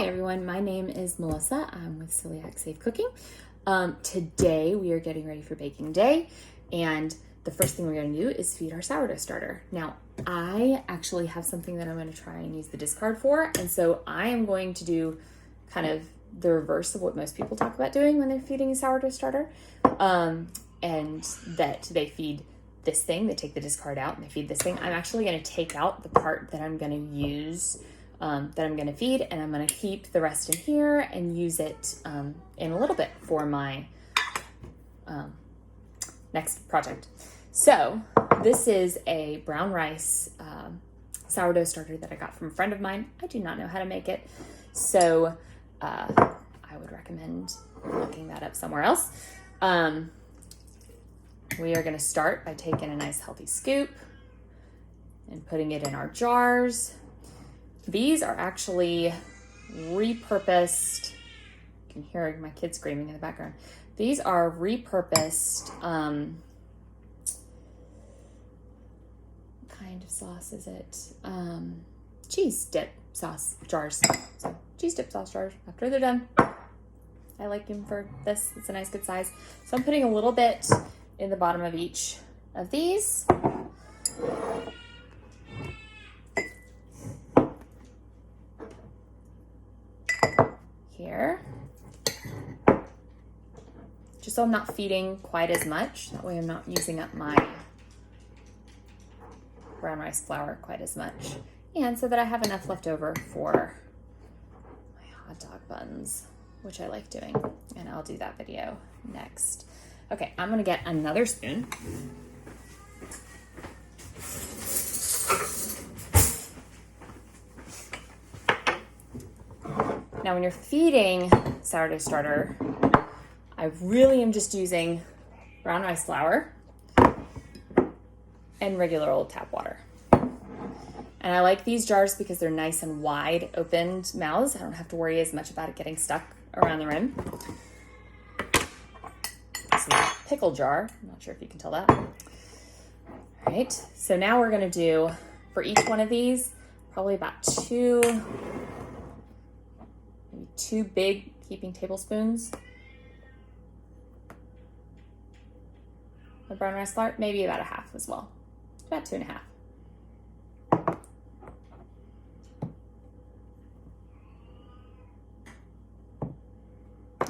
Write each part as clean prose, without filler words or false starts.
Hi everyone, my name is Melissa. I'm with Celiac Safe Cooking. Today we are getting ready for baking day, and the first thing we're going to do is feed our sourdough starter. Now, I actually have something that I'm going to try and use the discard for, and so I am going to do kind of the reverse of what most people talk about doing when they're feeding a sourdough starter, and that they feed this thing, they take the discard out and they feed this thing. I'm actually going to take out the part that I'm going to use, that I'm going to feed, and I'm going to keep the rest in here and use it in a little bit for my next project. So this is a brown rice sourdough starter that I got from a friend of mine. I do not know how to make it, so I would recommend looking that up somewhere else. We are going to start by taking a nice healthy scoop and putting it in our jars. These are actually repurposed. You can hear my kids screaming in the background. These are repurposed, what kind of sauce is it? Cheese dip sauce jars. So cheese dip sauce jars after they're done. I like them for this. It's a nice good size. So I'm putting a little bit in the bottom of each of these. Here. Just so I'm not feeding quite as much. That way I'm not using up my brown rice flour quite as much. And so that I have enough left over for my hot dog buns, which I like doing. And I'll do that video next. Okay, I'm gonna get another spoon. Now, when you're feeding sourdough starter, I really am just using brown rice flour and regular old tap water. And I like these jars because they're nice and wide opened mouths. I don't have to worry as much about it getting stuck around the rim. This is a pickle jar. I'm not sure if you can tell that. All right, so now we're gonna do, for each one of these, probably about maybe two big heaping tablespoons of brown rice flour, maybe about a half as well, about 2.5.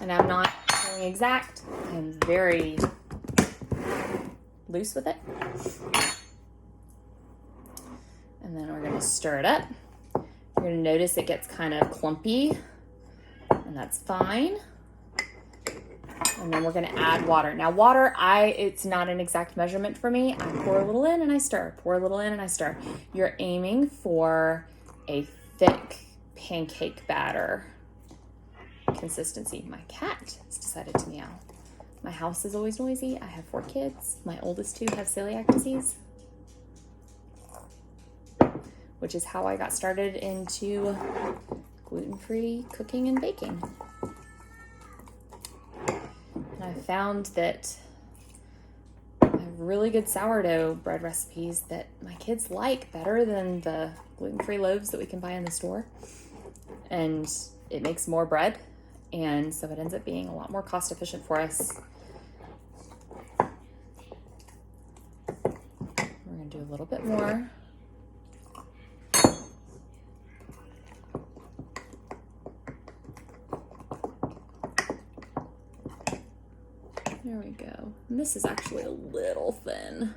And I'm not going exact, I'm very loose with it. And then we're gonna stir it up. You're gonna notice it gets kind of clumpy, and that's fine. And then we're gonna add water. Now water, it's not an exact measurement for me. I pour a little in and I stir, pour a little in and I stir. You're aiming for a thick pancake batter consistency. My cat has decided to meow. My house is always noisy. I have 4 kids. My oldest 2 have celiac disease, which is how I got started into gluten-free cooking and baking. And I found that I have really good sourdough bread recipes that my kids like better than the gluten-free loaves that we can buy in the store. And it makes more bread, and so it ends up being a lot more cost efficient for us. We're gonna do a little bit more. There we go. And this is actually a little thin.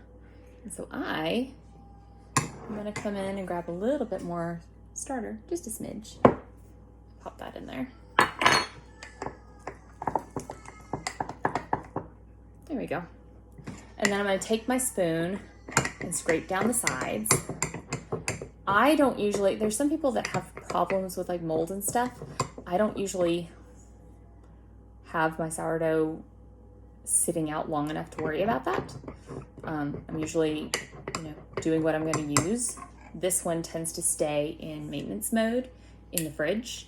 And so I'm gonna come in and grab a little bit more starter, just a smidge. Pop that in there. There we go. And then I'm gonna take my spoon and scrape down the sides. I don't usually, there's some people that have problems with like mold and stuff. I don't usually have my sourdough sitting out long enough to worry about that. I'm usually, doing what I'm going to use. This one tends to stay in maintenance mode in the fridge.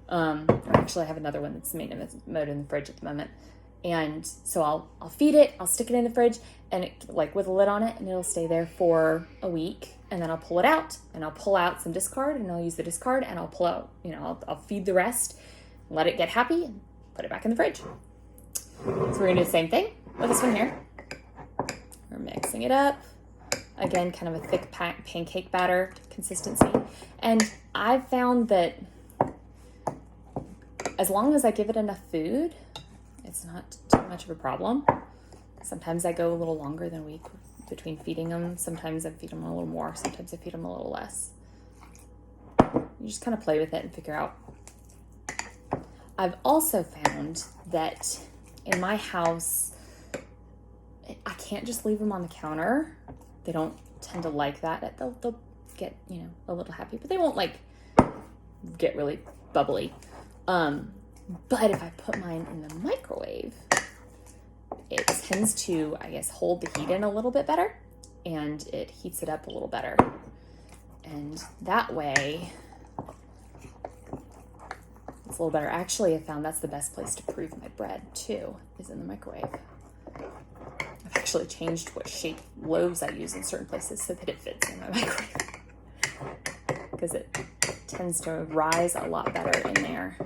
Actually, I have another one that's maintenance mode in the fridge at the moment. And so I'll feed it, I'll stick it in the fridge, and it, like with a lid on it, and it'll stay there for a week. And then I'll pull it out, and I'll pull out some discard, and I'll use the discard, and I'll pull out, I'll feed the rest, let it get happy, and put it back in the fridge. So we're gonna do the same thing with this one here. We're mixing it up. Again, kind of a thick pancake batter consistency. And I've found that as long as I give it enough food, it's not too much of a problem. Sometimes I go a little longer than a week between feeding them. Sometimes I feed them a little more. Sometimes I feed them a little less. You just kind of play with it and figure out. I've also found that in my house, I can't just leave them on the counter. They don't tend to like that. They'll get, a little happy, but they won't like get really bubbly. But if I put mine in the microwave, it tends to, I guess, hold the heat in a little bit better, and it heats it up a little better. And that way, it's a little better. Actually, I found that's the best place to prove my bread too, is in the microwave. I've actually changed what shape loaves I use in certain places so that it fits in my microwave, because it tends to rise a lot better in there.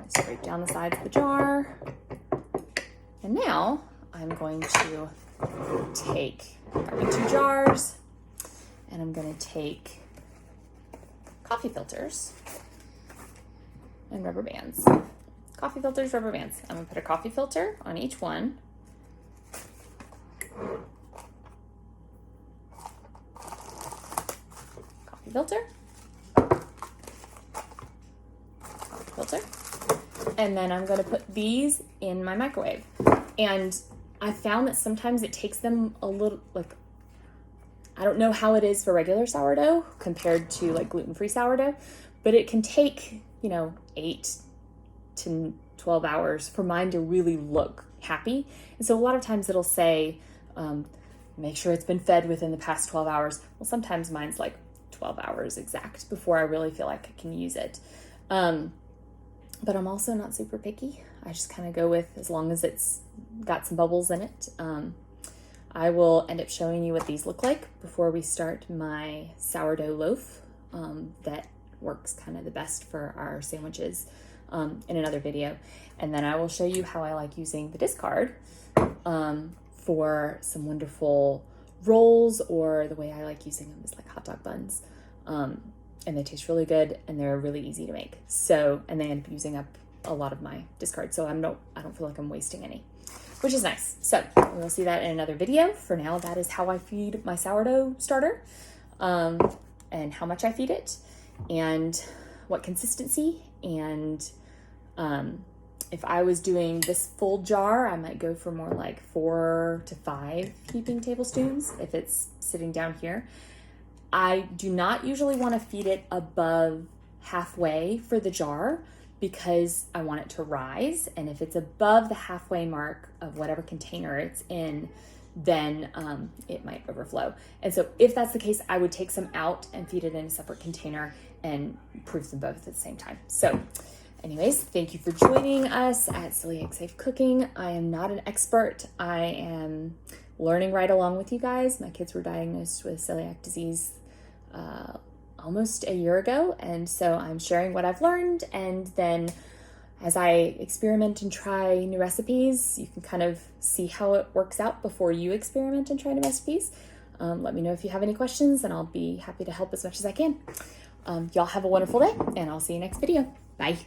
Scrape down the sides of the jar. And now I'm going to take, I've got 2 jars, and I'm going to take coffee filters and rubber bands. Coffee filters, rubber bands. I'm going to put a coffee filter on each one. Coffee filter. Coffee filter. And then I'm going to put these in my microwave. And I found that sometimes it takes them a little, I don't know how it is for regular sourdough compared to like gluten-free sourdough, but it can take, 8 to 12 hours for mine to really look happy. And so a lot of times it'll say, make sure it's been fed within the past 12 hours. Well, sometimes mine's like 12 hours exact before I really feel like I can use it. But I'm also not super picky. I just kind of go with as long as it's got some bubbles in it. I will end up showing you what these look like before we start my sourdough loaf that works kind of the best for our sandwiches in another video. And then I will show you how I like using the discard for some wonderful rolls, or the way I like using them is like hot dog buns. And they taste really good, and they're really easy to make. So, and they end up using up a lot of my discard. So I don't feel like I'm wasting any, which is nice. So we'll see that in another video. For now, that is how I feed my sourdough starter, and how much I feed it, and what consistency. And if I was doing this full jar, I might go for more like 4 to 5 heaping tablespoons if it's sitting down here. I do not usually want to feed it above halfway for the jar, because I want it to rise. And if it's above the halfway mark of whatever container it's in, then it might overflow. And so if that's the case, I would take some out and feed it in a separate container and proof them both at the same time. So anyways, thank you for joining us at Celiac Safe Cooking. I am not an expert. I am learning right along with you guys. My kids were diagnosed with celiac disease almost a year ago, and so I'm sharing what I've learned, and then as I experiment and try new recipes, you can kind of see how it works out before you experiment and try new recipes. Let me know if you have any questions, and I'll be happy to help as much as I can. Y'all have a wonderful day, and I'll see you next video. Bye.